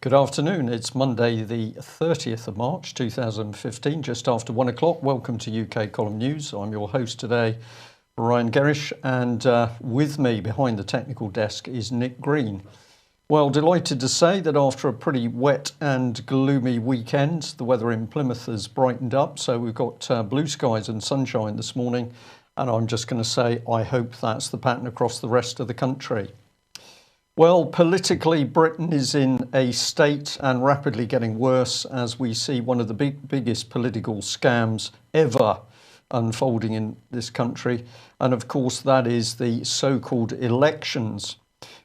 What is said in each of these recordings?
Good afternoon. It's Monday, the 30th of March 2015, just after 1 o'clock. Welcome to UK Column News. I'm your host today, Ryan Gerrish, and with me behind the technical desk is Nick Green. Well, delighted to say that after a pretty wet and gloomy weekend, the weather in Plymouth has brightened up. So we've got blue skies and sunshine this morning. And I'm just going to say, I hope that's the pattern across the rest of the country. Well, politically, Britain is in a state and rapidly getting worse as we see one of the biggest political scams ever unfolding in this country. And of course, that is the so-called elections.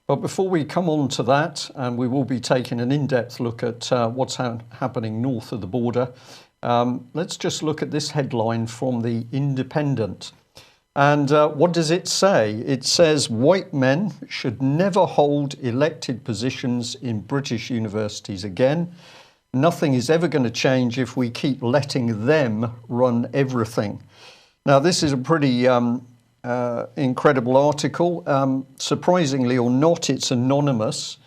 But before we come on to that, and we will be taking an in-depth look at what's happening north of the border, let's just look at this headline from The Independent. And what does it say? It says white men should never hold elected positions in British universities again. Nothing is ever going to change if we keep letting them run everything. Now, this is a pretty incredible article. Surprisingly or not, it's anonymous.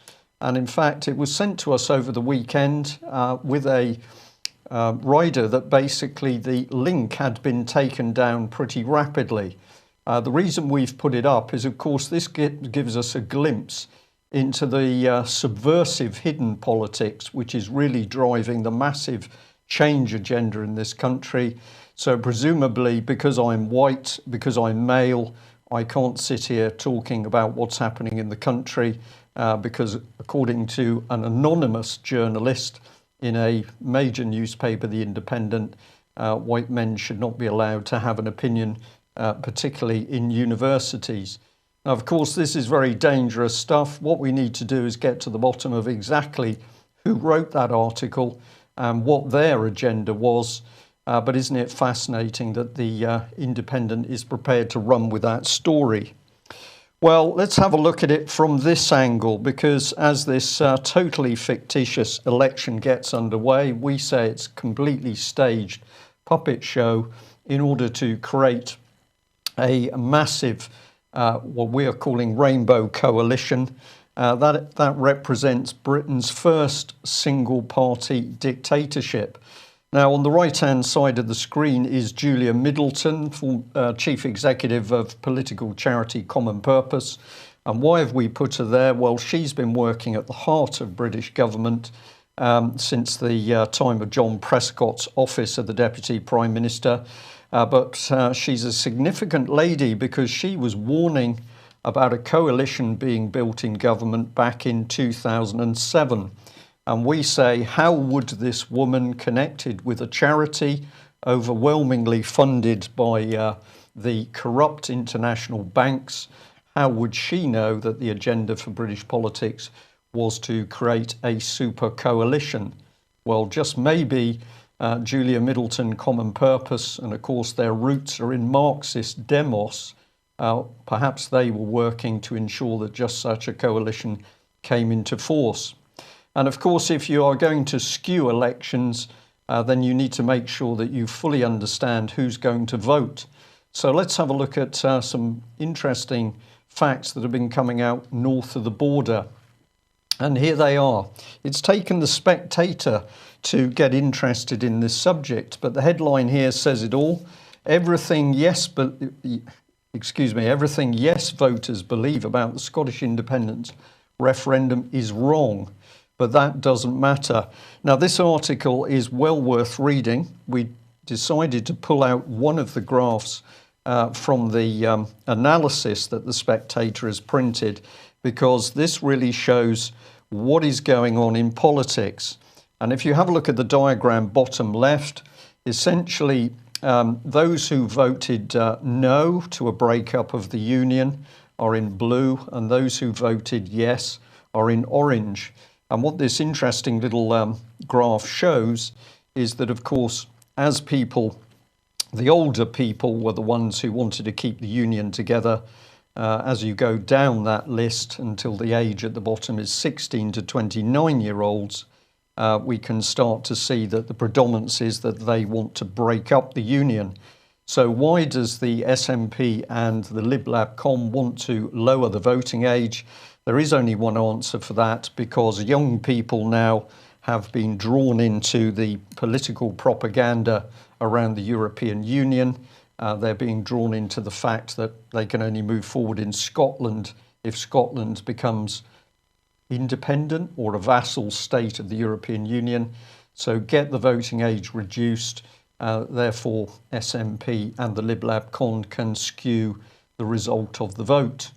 And in fact, it was sent to us over the weekend with a rider that basically the link had been taken down pretty rapidly. The reason we've put it up is, of course, this gives us a glimpse into the subversive hidden politics, which is really driving the massive change agenda in this country. So presumably, because I'm white, because I'm male, I can't sit here talking about what's happening in the country because according to an anonymous journalist in a major newspaper, The Independent, white men should not be allowed to have an opinion, particularly in universities. Now, of course, this is very dangerous stuff. What we need to do is get to the bottom of exactly who wrote that article and what their agenda was. But isn't it fascinating that The Independent is prepared to run with that story? Well, let's have a look at it from this angle, because as this totally fictitious election gets underway, we say it's a completely staged puppet show in order to create a massive, what we are calling rainbow coalition. That represents Britain's first single-party dictatorship. Now, on the right-hand side of the screen is Julia Middleton, Chief Executive of political charity Common Purpose. And why have we put her there? Well, she's been working at the heart of British government since the time of John Prescott's office of the Deputy Prime Minister. But she's a significant lady because she was warning about a coalition being built in government back in 2007. And we say, how would this woman, connected with a charity overwhelmingly funded by the corrupt international banks, how would she know that the agenda for British politics was to create a super coalition? Well, just maybe Julia Middleton, Common Purpose, and of course their roots are in Marxist demos. Perhaps they were working to ensure that just such a coalition came into force. And of course, if you are going to skew elections, then you need to make sure that you fully understand who's going to vote. So let's have a look at some interesting facts that have been coming out north of the border. And here they are. It's taken The Spectator to get interested in this subject, but the headline here says it all. Everything yes voters believe about the Scottish independence referendum is wrong. But that doesn't matter. Now, this article is well worth reading. We decided to pull out one of the graphs from the analysis that The Spectator has printed, because this really shows what is going on in politics. And if you have a look at the diagram bottom left, essentially those who voted no to a breakup of the union are in blue, and those who voted yes are in orange. And what this interesting little graph shows is that, of course, as people, the older people were the ones who wanted to keep the union together. As you go down that list until the age at the bottom is 16 to 29-year-olds, we can start to see that the predominance is that they want to break up the union. So why does the SNP and the Lib Lab Com want to lower the voting age? There is only one answer for that, because young people now have been drawn into the political propaganda around the European Union. They're being drawn into the fact that they can only move forward in Scotland if Scotland becomes independent or a vassal state of the European Union. So get the voting age reduced. Therefore, SNP and the Lib Lab Con can skew the result of the vote.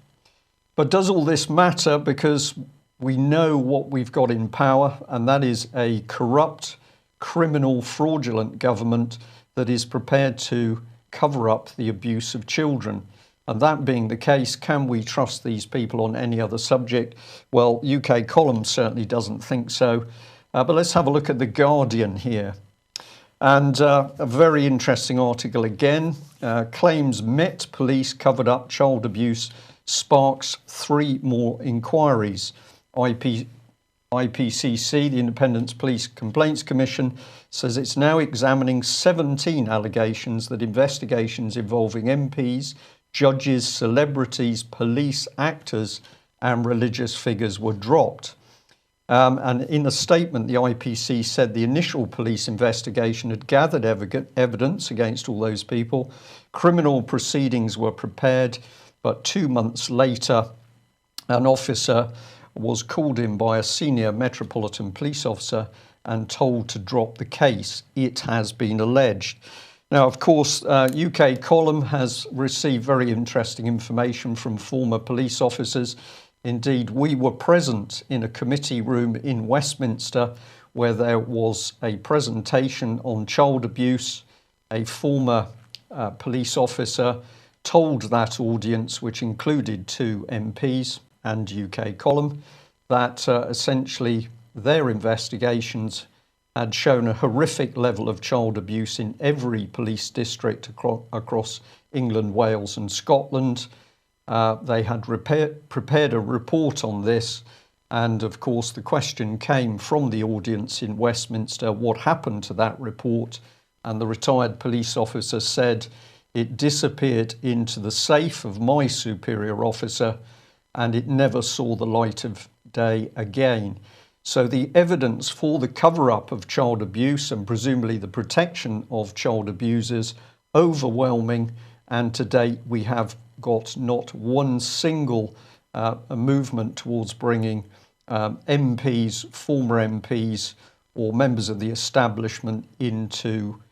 But does all this matter? Because we know what we've got in power, and that is a corrupt, criminal, fraudulent government that is prepared to cover up the abuse of children. And that being the case, can we trust these people on any other subject? Well, UK Column certainly doesn't think so. But let's have a look at The Guardian here. And a very interesting article again. Claims Met Police covered up child abuse sparks 3 more inquiries. IPCC, the Independent Police Complaints Commission, says it's now examining 17 allegations that investigations involving MPs, judges, celebrities, police, actors and religious figures were dropped. And in a statement, the IPC said the initial police investigation had gathered evidence against all those people. Criminal proceedings were prepared, but 2 months later, an officer was called in by a senior Metropolitan Police officer and told to drop the case. It has been alleged. Now, of course, UK Column has received very interesting information from former police officers. Indeed, we were present in a committee room in Westminster where there was a presentation on child abuse. A former police officer told that audience, which included 2 MPs and UK Column, that essentially their investigations had shown a horrific level of child abuse in every police district across England, Wales and Scotland. They had prepared a report on this, and of course the question came from the audience in Westminster, what happened to that report? And the retired police officer said, it disappeared into the safe of my superior officer and it never saw the light of day again. So the evidence for the cover-up of child abuse and presumably the protection of child abusers, overwhelming, and to date we have got not one single movement towards bringing MPs, former MPs or members of the establishment into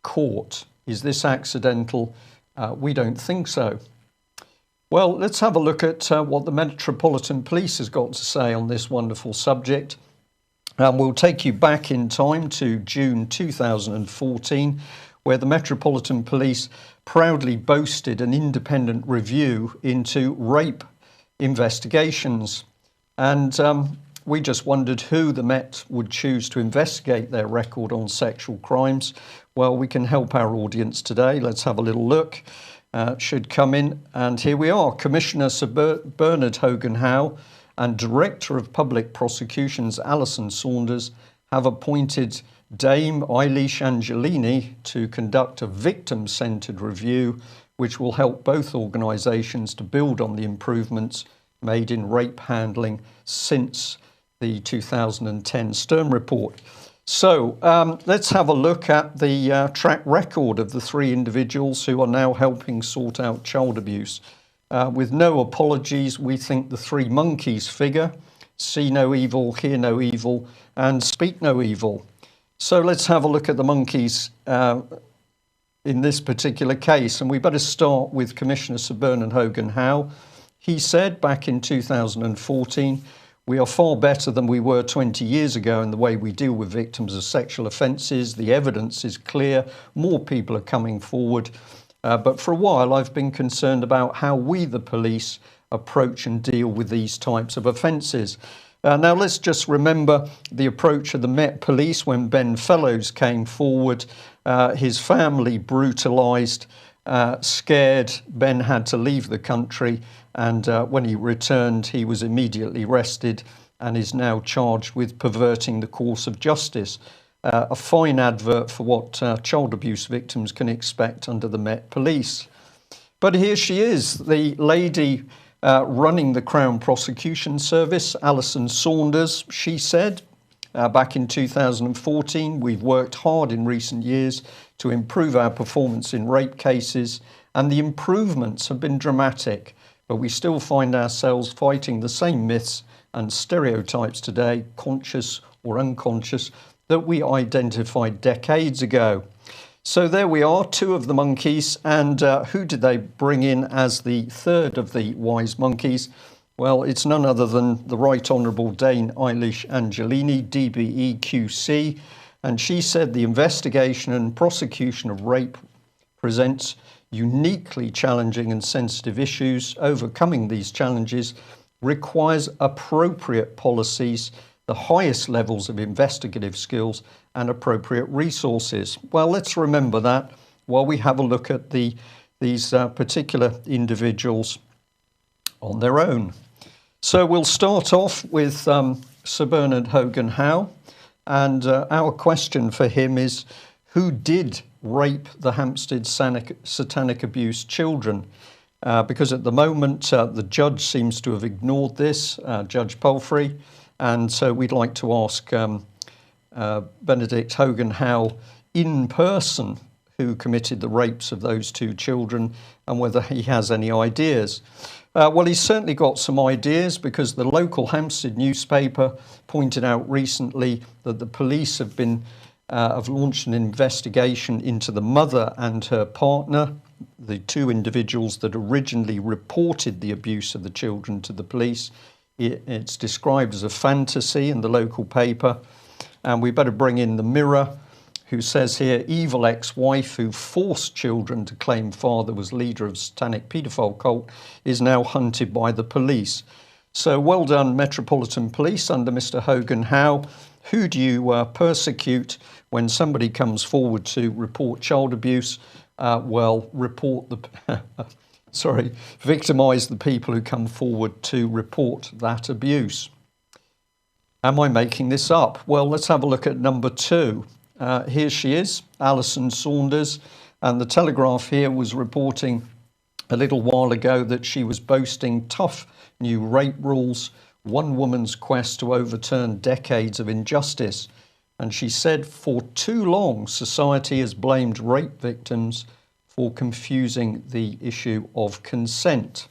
court. Is this accidental? We don't think so. Well, let's have a look at what the Metropolitan Police has got to say on this wonderful subject. We'll take you back in time to June 2014, where the Metropolitan Police proudly boasted an independent review into rape investigations. And we just wondered who the Met would choose to investigate their record on sexual crimes. Well, we can help our audience today. Let's have a little look. Should come in, and here we are. Commissioner Sir Bernard Hogan-Howe and Director of Public Prosecutions Alison Saunders have appointed Dame Eilish Angelini to conduct a victim-centred review, which will help both organisations to build on the improvements made in rape handling since the 2010 Stern report. So let's have a look at the track record of the 3 individuals who are now helping sort out child abuse. With no apologies, we think the 3 monkeys figure: see no evil, hear no evil, and speak no evil. So let's have a look at the monkeys in this particular case. And we better start with Commissioner Sir Bernard Hogan-Howe. He said back in 2014, we are far better than we were 20 years ago in the way we deal with victims of sexual offences. The evidence is clear. More people are coming forward. But for a while, I've been concerned about how we, the police, approach and deal with these types of offences. Now, let's just remember the approach of the Met Police when Ben Fellows came forward. His family brutalised, scared. Ben had to leave the country, and when he returned, he was immediately arrested and is now charged with perverting the course of justice. A fine advert for what child abuse victims can expect under the Met Police. But here she is, the lady running the Crown Prosecution Service, Alison Saunders, she said back in 2014, we've worked hard in recent years to improve our performance in rape cases, and the improvements have been dramatic, but we still find ourselves fighting the same myths and stereotypes today, conscious or unconscious, that we identified decades ago. So there we are, two of the monkeys, and who did they bring in as the third of the wise monkeys? Well, it's none other than the Right Honourable Dame Eilish Angelini, DBE QC, and she said the investigation and prosecution of rape presents uniquely challenging and sensitive issues. Overcoming these challenges requires appropriate policies, the highest levels of investigative skills and appropriate resources. Well, let's remember that while we have a look at these particular individuals on their own. So we'll start off with Sir Bernard Hogan-Howe, and our question for him is, who did rape the Hampstead satanic abuse children? Because at the moment the judge seems to have ignored this, Judge Palfrey, and so we'd like to ask Benedict Hogan-Howe in person who committed the rapes of those two children and whether he has any ideas. Well, he's certainly got some ideas, because the local Hampstead newspaper pointed out recently that the police have launched an investigation into the mother and her partner, the two individuals that originally reported the abuse of the children to the police. It's described as a fantasy in the local paper. And we better bring in the Mirror, who says here, evil ex-wife who forced children to claim father was leader of satanic paedophile cult is now hunted by the police. So well done, Metropolitan Police under Mr. Hogan-Howe. Who do you persecute when somebody comes forward to report child abuse? Well, victimise the people who come forward to report that abuse. Am I making this up? Well, let's have a look at number 2. Here she is, Alison Saunders, and the Telegraph here was reporting a little while ago that she was boasting tough new rape rules, one woman's quest to overturn decades of injustice. And she said, for too long, society has blamed rape victims for confusing the issue of consent.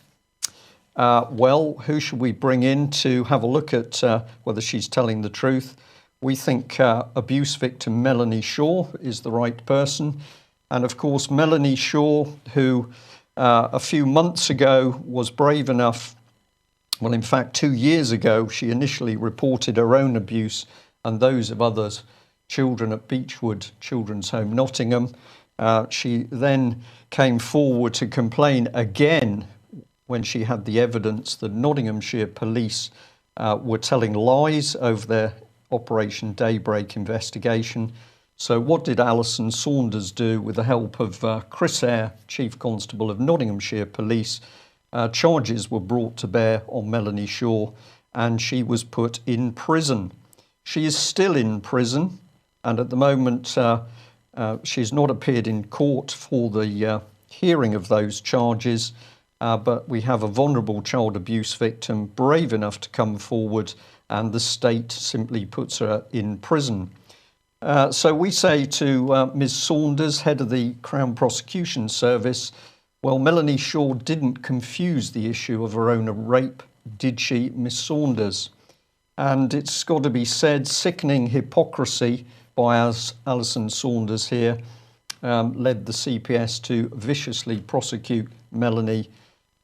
Well, who should we bring in to have a look at whether she's telling the truth? We think abuse victim Melanie Shaw is the right person. And of course, Melanie Shaw, who a few months ago was brave enough, well, in fact, 2 years ago, she initially reported her own abuse and those of others, children at Beechwood Children's Home, Nottingham. She then came forward to complain again when she had the evidence that Nottinghamshire police were telling lies over their Operation Daybreak investigation. So what did Alison Saunders do with the help of Chris Eyre, Chief Constable of Nottinghamshire Police? Charges were brought to bear on Melanie Shaw and she was put in prison. She is still in prison, and at the moment she's not appeared in court for the hearing of those charges, but we have a vulnerable child abuse victim brave enough to come forward, and the state simply puts her in prison. So we say to Ms. Saunders, head of the Crown Prosecution Service, well, Melanie Shaw didn't confuse the issue of her own rape, did she, Ms. Saunders? And it's got to be said, sickening hypocrisy by Alison Saunders here led the CPS to viciously prosecute Melanie,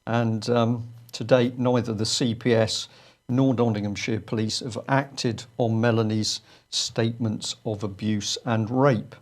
and to date neither the CPS nor Nottinghamshire Police have acted on Melanie's statements of abuse and rape.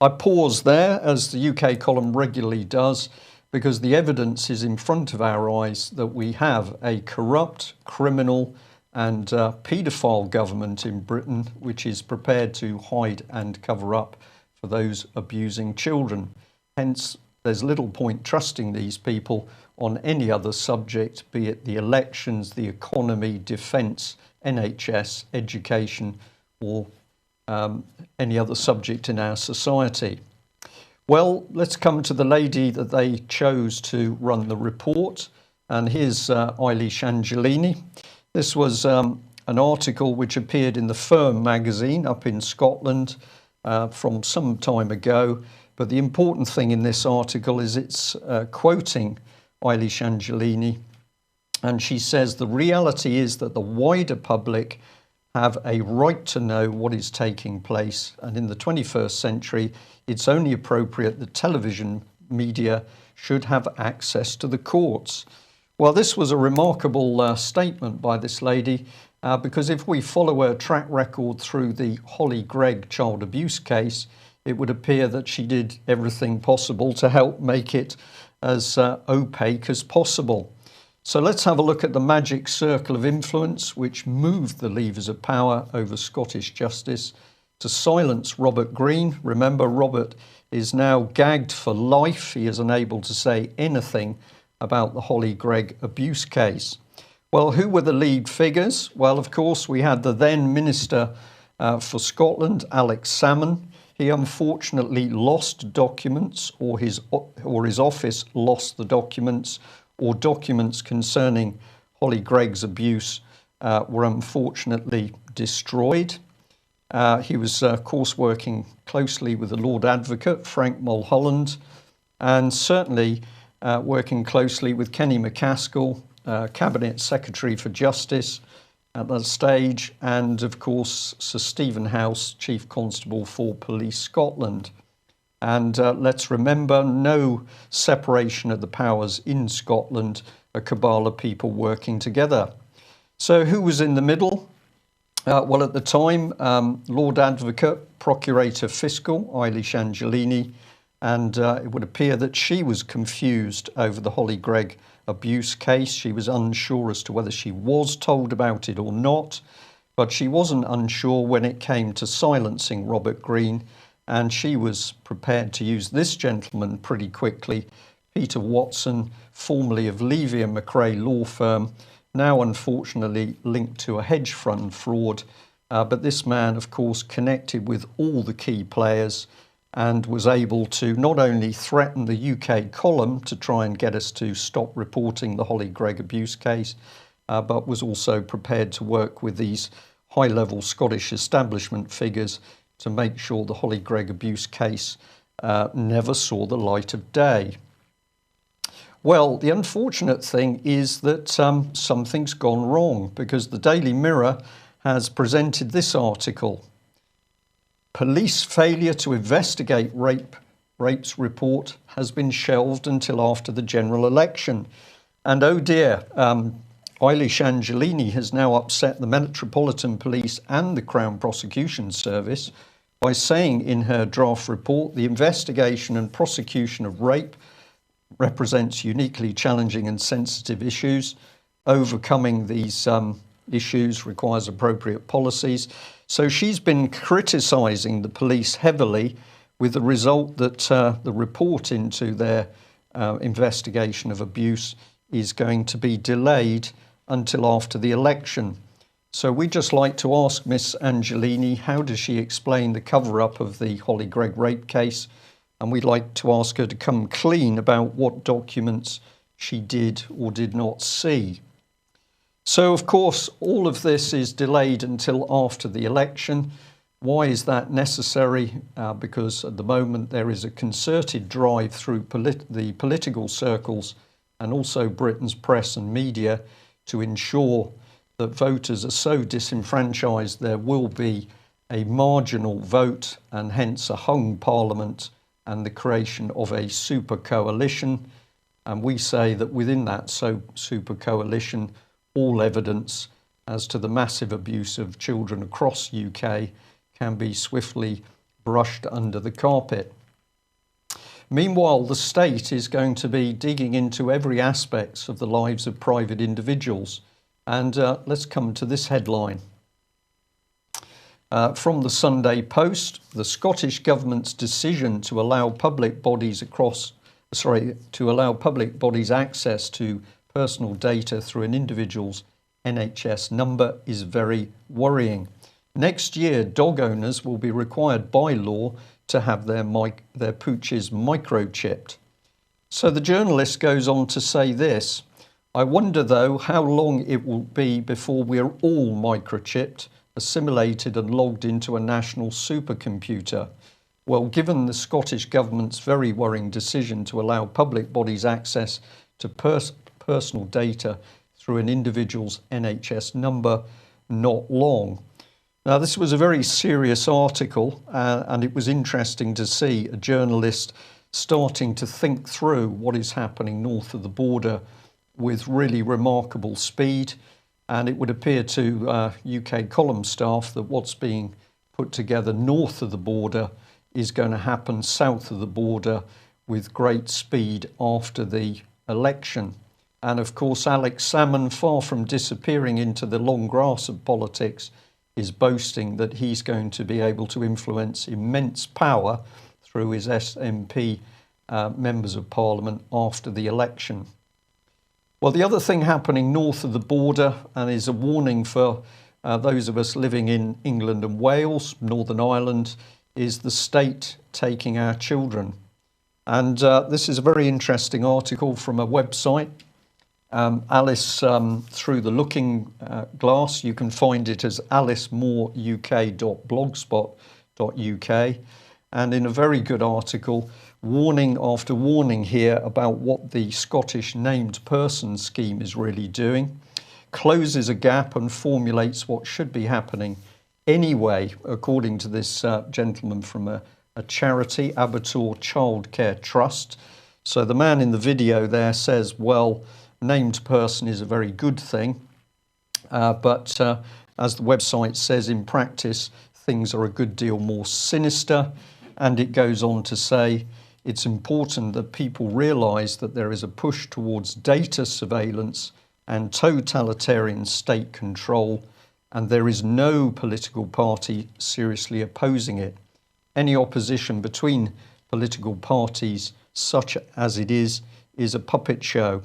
I pause there, as the UK column regularly does, because the evidence is in front of our eyes that we have a corrupt, criminal and paedophile government in Britain which is prepared to hide and cover up for those abusing children. Hence, there's little point trusting these people on any other subject, be it the elections, the economy, defence, NHS, education, or any other subject in our society. Well, let's come to the lady that they chose to run the report, And here's Eilish Angelini. This was an article which appeared in the Firm magazine up in Scotland from some time ago. But the important thing in this article is it's quoting Eilish Angelini. And she says, the reality is that the wider public have a right to know what is taking place. And in the 21st century, it's only appropriate that television media should have access to the courts. Well, this was a remarkable statement by this lady, because if we follow her track record through the Holly Greig child abuse case, it would appear that she did everything possible to help make it as opaque as possible. So let's have a look at the magic circle of influence which moved the levers of power over Scottish justice to silence Robert Greene. Remember, Robert is now gagged for life. He is unable to say anything about the Holly Greig abuse case. Well, who were the lead figures? Well, of course, we had the then Minister for Scotland, Alex Salmond. He unfortunately lost documents, or his office lost the documents, or documents concerning Holly Greig's abuse were unfortunately destroyed. He was, of course, working closely with the Lord Advocate, Frank Mulholland, and certainly working closely with Kenny MacAskill, Cabinet Secretary for Justice at that stage, and, of course, Sir Stephen House, Chief Constable for Police Scotland. And let's remember, no separation of the powers in Scotland, a cabal of people working together. So who was in the middle? Well, at the time, Lord Advocate, Procurator Fiscal, Eilish Angelini, and it would appear that she was confused over the Holly Greig abuse case. She was unsure as to whether she was told about it or not, but she wasn't unsure when it came to silencing Robert Greene. And she was prepared to use this gentleman pretty quickly, Peter Watson, formerly of Levy and McRae law firm, now unfortunately linked to a hedge fund fraud. But this man, of course, connected with all the key players and was able to not only threaten the UK column to try and get us to stop reporting the Holly Greig abuse case, but was also prepared to work with these high-level Scottish establishment figures to make sure the Holly Greig abuse case never saw the light of day. Well, the unfortunate thing is that something's gone wrong, because the Daily Mirror has presented this article. Police failure to investigate rapes report has been shelved until after the general election. And oh dear, Eilish Angelini has now upset the Metropolitan Police and the Crown Prosecution Service by saying in her draft report, the investigation and prosecution of rape represents uniquely challenging and sensitive issues. Overcoming these issues requires appropriate policies. So she's been criticising the police heavily, with the result that the report into their investigation of abuse is going to be delayed until after the election. So we'd just like to ask Miss Angelini, how does she explain the cover-up of the Holly Greig rape case? And we'd like to ask her to come clean about what documents she did or did not see. So, of course, all of this is delayed until after the election. Why is that necessary? Because at the moment there is a concerted drive through the political circles and also Britain's press and media to ensure that voters are so disenfranchised there will be a marginal vote and hence a hung parliament and the creation of a super coalition. And we say that within that super coalition, all evidence as to the massive abuse of children across UK can be swiftly brushed under the carpet. Meanwhile, the state is going to be digging into every aspect of the lives of private individuals. And let's come to this headline. From the Sunday Post, the Scottish Government's decision to allow public bodies access to personal data through an individual's NHS number is very worrying. Next year, dog owners will be required by law to have their pooches microchipped. So the journalist goes on to say this: I wonder, though, how long it will be before we're all microchipped, assimilated and logged into a national supercomputer. Well, given the Scottish Government's very worrying decision to allow public bodies access to personal data through an individual's NHS number, not long. Now, this was a very serious article, and it was interesting to see a journalist starting to think through what is happening north of the border with really remarkable speed. And it would appear to UK column staff that what's being put together north of the border is going to happen south of the border with great speed after the election. And of course, Alex Salmond, far from disappearing into the long grass of politics, is boasting that he's going to be able to influence immense power through his SNP members of parliament after the election. Well, the other thing happening north of the border, and is a warning for those of us living in England and Wales, Northern Ireland, is the state taking our children. And this is a very interesting article from a website, Alice Through the Looking Glass. You can find it as alicemoreuk.blogspot.uk. And in a very good article, warning after warning here about what the Scottish named person scheme is really doing, closes a gap and formulates what should be happening anyway, according to this gentleman from a charity, Abertour Childcare Trust. So the man in the video there says, well, named person is a very good thing, but as the website says, in practice, things are a good deal more sinister. And it goes on to say, it's important that people realise that there is a push towards data surveillance and totalitarian state control, and there is no political party seriously opposing it. Any opposition between political parties, such as it is a puppet show.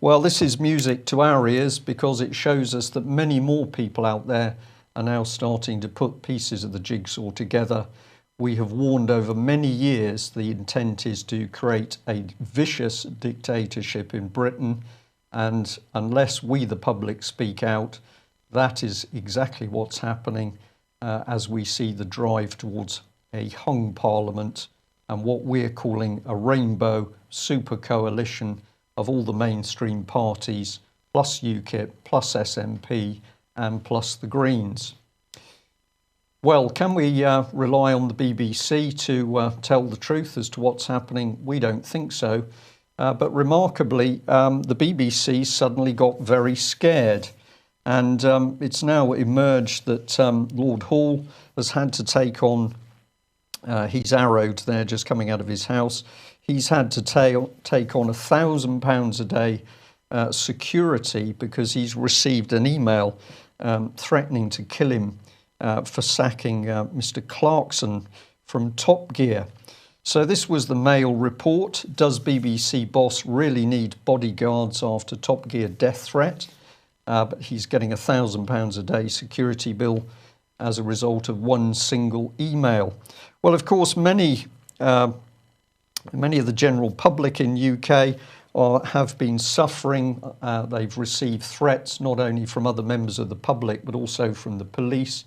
Well, this is music to our ears because it shows us that many more people out there are now starting to put pieces of the jigsaw together. We have warned over many years the intent is to create a vicious dictatorship in Britain, and unless we, the public, speak out, that is exactly what's happening as we see the drive towards a hung parliament and what we're calling a rainbow super coalition of all the mainstream parties, plus UKIP, plus SNP, and plus the Greens. Well, can we rely on the BBC to tell the truth as to what's happening? We don't think so. But remarkably, the BBC suddenly got very scared. And it's now emerged that Lord Hall has had to take on, he's arrowed there just coming out of his house, he's had to take on £1,000 a day security because he's received an email threatening to kill him for sacking Mr. Clarkson from Top Gear. So this was the Mail report. Does BBC boss really need bodyguards after Top Gear death threat? But he's getting £1,000 a day security bill as a result of one single email. Well, of course, many of the general public in UK have been suffering. They've received threats not only from other members of the public but also from the police.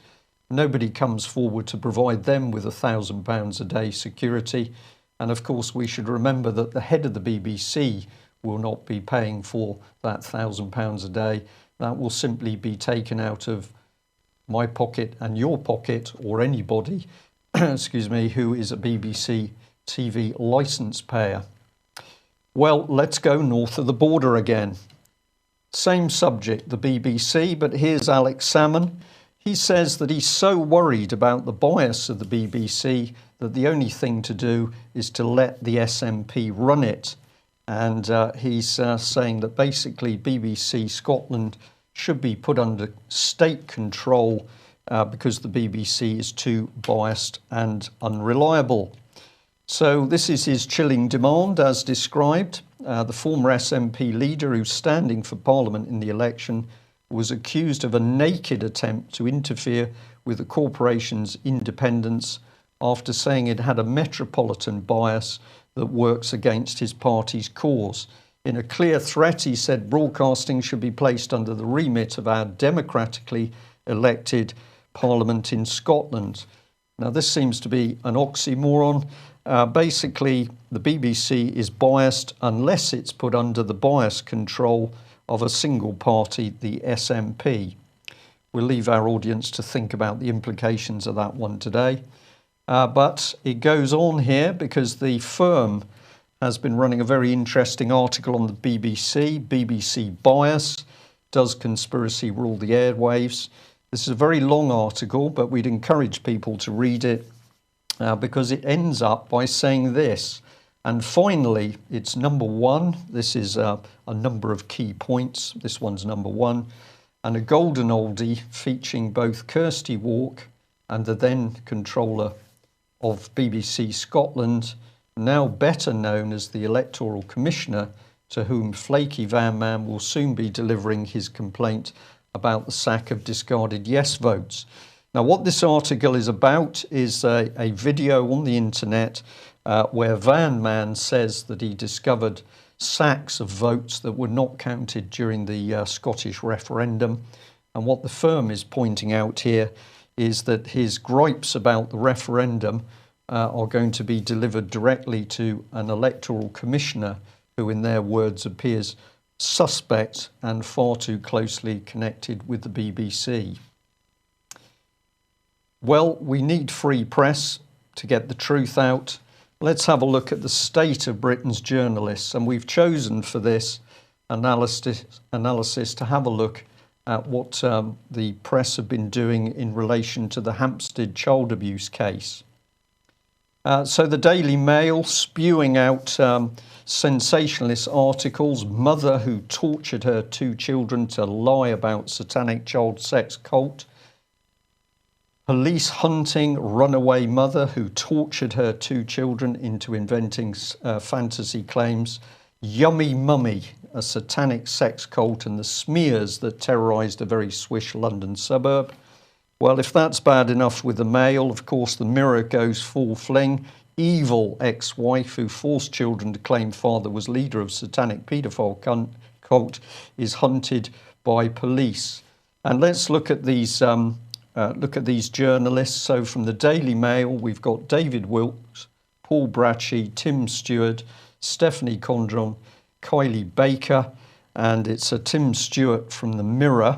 Nobody comes forward to provide them with £1,000 a day security. And of course, we should remember that the head of the BBC will not be paying for that £1,000 a day. That will simply be taken out of my pocket and your pocket, or anybody, excuse me, who is a BBC TV licence payer. Well, let's go north of the border again. Same subject, the BBC, but here's Alex Salmond. He says that he's so worried about the bias of the BBC that the only thing to do is to let the SNP run it. And he's saying that basically BBC Scotland should be put under state control because the BBC is too biased and unreliable. So this is his chilling demand as described. The former SNP leader who's standing for Parliament in the election was accused of a naked attempt to interfere with the corporation's independence after saying it had a metropolitan bias that works against his party's cause. In a clear threat, he said broadcasting should be placed under the remit of our democratically elected Parliament in Scotland. Now, this seems to be an oxymoron. Basically, the BBC is biased unless it's put under the bias control of a single party, the SNP. We'll leave our audience to think about the implications of that one today. But it goes on here because the firm has been running a very interesting article on the BBC. BBC bias. Does conspiracy rule the airwaves? This is a very long article, but we'd encourage people to read it because it ends up by saying this. And finally, it's number one. This is a number of key points. This one's number one. And a golden oldie featuring both Kirsty Walk and the then controller of BBC Scotland, now better known as the Electoral Commissioner, to whom Flaky Van Man will soon be delivering his complaint about the sack of discarded yes votes. Now, what this article is about is a video on the internet where Van Man says that he discovered sacks of votes that were not counted during the Scottish referendum. And what the firm is pointing out here is that his gripes about the referendum are going to be delivered directly to an electoral commissioner who, in their words, appears suspect and far too closely connected with the BBC. Well, we need free press to get the truth out. Let's have a look at the state of Britain's journalists, and we've chosen for this analysis to have a look at what the press have been doing in relation to the Hampstead child abuse case. So the Daily Mail spewing out sensationalist articles, mother who tortured her two children to lie about satanic child sex cult, police hunting runaway mother who tortured her two children into inventing fantasy claims, Yummy Mummy, a satanic sex cult, and the smears that terrorised a very swish London suburb. Well, if that's bad enough with the Mail, of course the Mirror goes full fling. Evil ex-wife who forced children to claim father was leader of satanic paedophile cult is hunted by police. And let's look at these journalists. So from the Daily Mail, we've got David Wilkes, Paul Brachy, Tim Stewart, Stephanie Condron, Kylie Baker, and it's a Tim Stewart from the Mirror.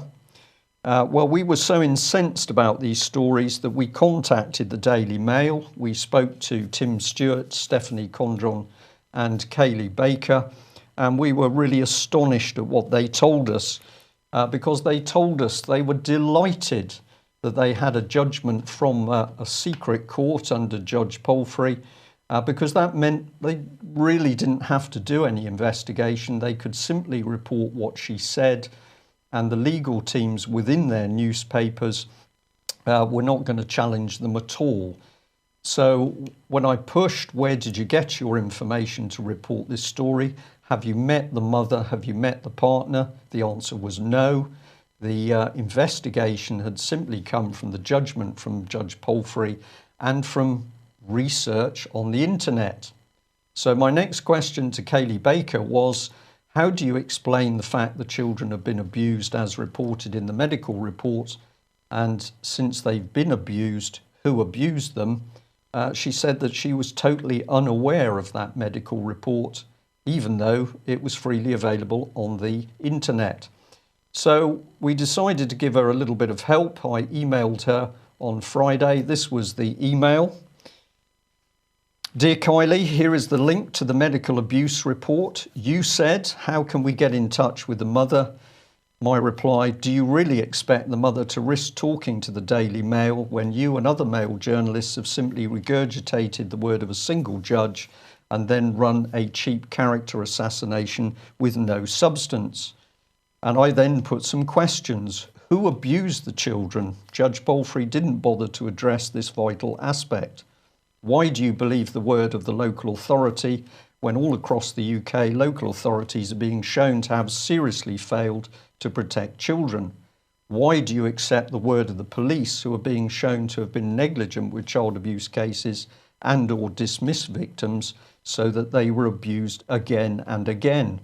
Well, we were so incensed about these stories that we contacted the Daily Mail. We spoke to Tim Stewart, Stephanie Condron, and Kylie Baker, and we were really astonished at what they told us because they told us they were delighted that they had a judgment from a secret court under Judge Palfrey, because that meant they really didn't have to do any investigation. They could simply report what she said, and the legal teams within their newspapers were not going to challenge them at all. So when I pushed, where did you get your information to report this story? Have you met the mother? Have you met the partner? The answer was no. The investigation had simply come from the judgment from Judge Palfrey and from research on the internet. So my next question to Kylie Baker was, how do you explain the fact that children have been abused as reported in the medical reports? And since they've been abused, who abused them? She said that she was totally unaware of that medical report, even though it was freely available on the internet. So we decided to give her a little bit of help. I emailed her on Friday. This was the email. Dear Kylie, here is the link to the medical abuse report. You said, how can we get in touch with the mother? My reply, do you really expect the mother to risk talking to the Daily Mail when you and other male journalists have simply regurgitated the word of a single judge and then run a cheap character assassination with no substance? And I then put some questions. Who abused the children? Judge Palfrey didn't bother to address this vital aspect. Why do you believe the word of the local authority when all across the UK local authorities are being shown to have seriously failed to protect children? Why do you accept the word of the police who are being shown to have been negligent with child abuse cases and or dismiss victims so that they were abused again and again?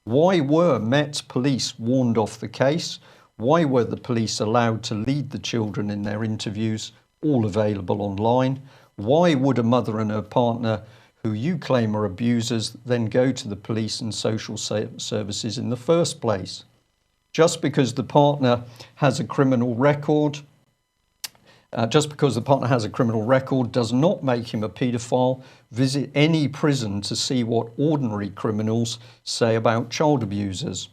Why were Met Police warned off the case? Why were the police allowed to lead the children in their interviews, all available online? Why would a mother and her partner, who you claim are abusers, then go to the police and social services in the first place? Just because the partner has a criminal record, does not make him a paedophile. Visit any prison to see what ordinary criminals say about child abusers.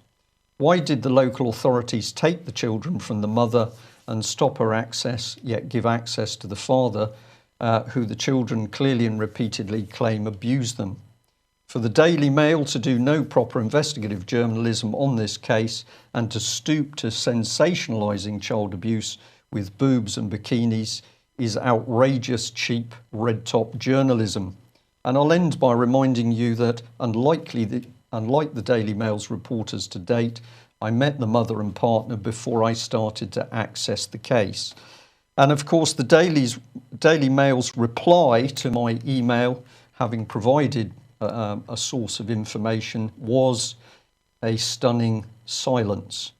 Why did the local authorities take the children from the mother and stop her access, yet give access to the father, who the children clearly and repeatedly claim abused them? For the Daily Mail to do no proper investigative journalism on this case and to stoop to sensationalising child abuse with boobs and bikinis is outrageous, cheap, red-top journalism. And I'll end by reminding you that, unlike the Daily Mail's reporters to date, I met the mother and partner before I started to access the case. And of course, the Daily Mail's reply to my email, having provided a source of information, was a stunning silence.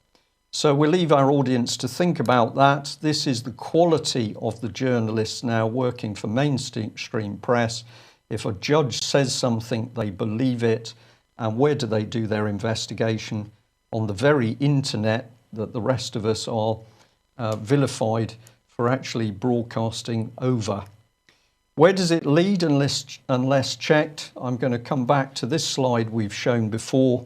So we'll leave our audience to think about that. This is the quality of the journalists now working for mainstream press. If a judge says something, they believe it. And where do they do their investigation? On the very internet that the rest of us are vilified for actually broadcasting over. Where does it lead unless checked? I'm going to come back to this slide we've shown before.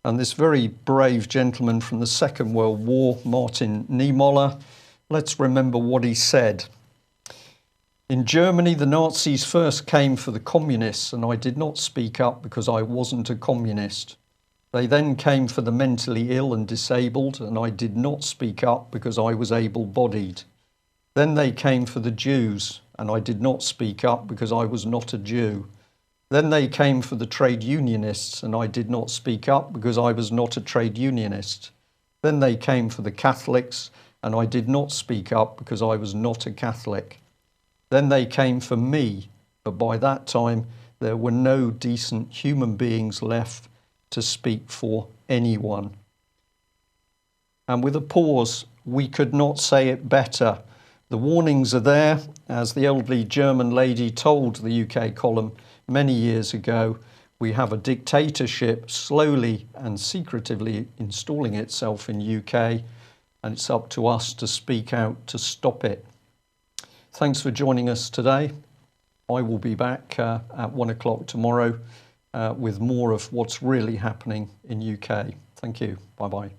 And this very brave gentleman from the Second World War, Martin Niemöller, let's remember what he said. In Germany, the Nazis first came for the communists, and I did not speak up because I wasn't a communist. They then came for the mentally ill and disabled, and I did not speak up because I was able-bodied. Then they came for the Jews, and I did not speak up because I was not a Jew. Then they came for the trade unionists, and I did not speak up because I was not a trade unionist. Then they came for the Catholics, and I did not speak up because I was not a Catholic. Then they came for me, but by that time there were no decent human beings left to speak for anyone. And with a pause, we could not say it better. The warnings are there, as the elderly German lady told the UK column many years ago. We have a dictatorship slowly and secretively installing itself in UK, and it's up to us to speak out to stop it. Thanks for joining us today. I will be back at 1 o'clock tomorrow with more of what's really happening in UK. Thank you. Bye-bye.